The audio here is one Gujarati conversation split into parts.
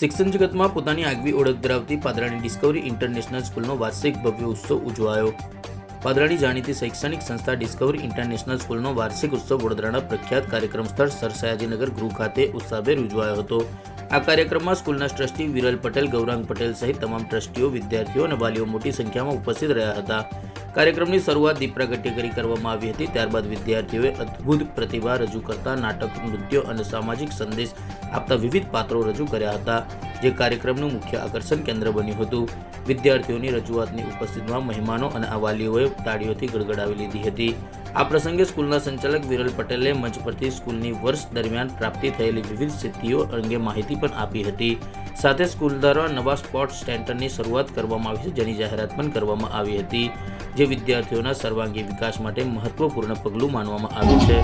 શિક્ષણ જગતમાં પોતાની આગવી ઓળખ ધરાવતી પાદરાની ડિસ્કવરી ઇન્ટરનેશનલ સ્કૂલનો વાર્ષિક ભવ્ય ઉત્સવ ઉજવાયો। પાદરાની જાણીતી શૈક્ષણિક સંસ્થા ડિસ્કવરી ઇન્ટરનેશનલ સ્કૂલનો વાર્ષિક ઉત્સવ વડોદરાના પ્રખ્યાત કાર્યક્રમ સ્થળ સર સયાજીનગર ગૃહ ખાતે ઉત્સાહભેર ઉજવાયો હતો। આ કાર્યક્રમમાં સ્કૂલના ટ્રસ્ટી વિરલ પટેલ, ગૌરાંગ પટેલ સહિત તમામ ટ્રસ્ટીઓ, વિદ્યાર્થીઓ અને વાલીઓ મોટી સંખ્યામાં ઉપસ્થિત રહ્યા હતા। કાર્યક્રમની શરૂઆત દીપ પ્રાગટ્ય કરી કરવામાં આવી હતી। ત્યારબાદ વિદ્યાર્થીઓએ અદ્ભુત પ્રતિભા રજૂ કરતા નાટક, નૃત્ય અને સામાજિક સંદેશ આપતા વિવિધ પાત્રો રજૂ કર્યા હતા, જે કાર્યક્રમનું મુખ્ય આકર્ષણ કેન્દ્ર બન્યું હતું। વિદ્યાર્થીઓની રજૂઆતની ઉપસ્થિતિમાં મહેમાનો અને વાલીઓએ તાળીઓથી ગડગડાવી લીધી હતી। આ પ્રસંગે સ્કૂલના સંચાલક વિરલ પટેલે મંચ પરથી સ્કૂલની વર્ષ દરમિયાન પ્રાપ્તિ થયેલી વિવિધ સિદ્ધિઓ અંગે માહિતી પણ આપી હતી। સાથે સ્કૂલ દ્વારા નવા સ્પોર્ટ્સ સેન્ટરની શરૂઆત કરવામાં આવી છે, જેની જાહેરાત પણ કરવામાં આવી હતી, જે વિદ્યાર્થીઓના સર્વાંગી વિકાસ માટે મહત્વપૂર્ણ પગલું માનવામાં આવે છે।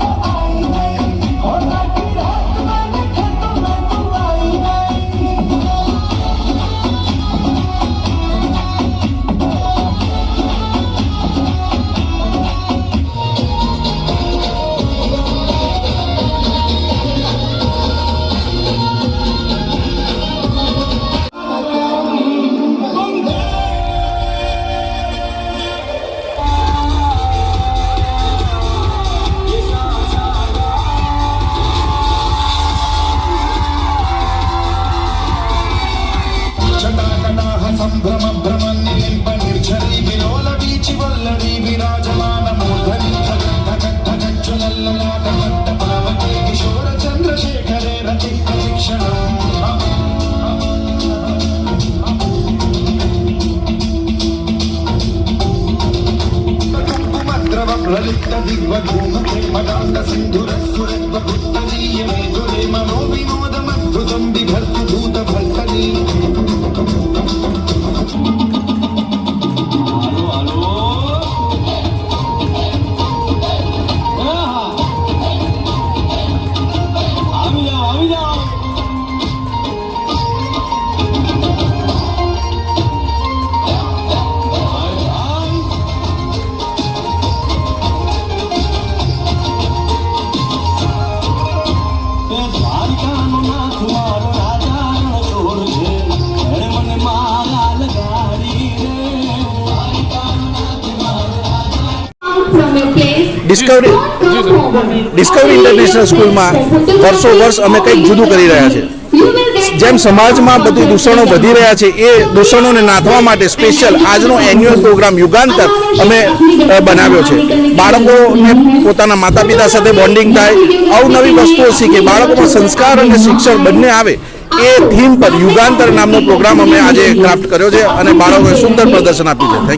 ડિસ્કવરી ઇન્ટરનેશનલ સ્કૂલમાં વર્ષો વર્ષ અમે કંઈક જુદું કરી રહ્યા છે। જેમ સમાજમાં બધી દૂષણો વધી રહ્યા છે, એ દૂષણોને નાથવા માટે સ્પેશિયલ આજનો એન્યુઅલ પ્રોગ્રામ યુગાંતર અમે બનાવ્યો છે। બાળકોને પોતાના માતા પિતા સાથે બોન્ડિંગ થાય, અવનવી વસ્તુઓ શીખે, બાળકોમાં સંસ્કાર અને શિક્ષણ બંને આવે, એ થીમ પર યુગાંતર નામનો પ્રોગ્રામ અમે આજે ક્રાફ્ટ કર્યો છે અને બાળકોએ સુંદર પ્રદર્શન આપ્યું છે।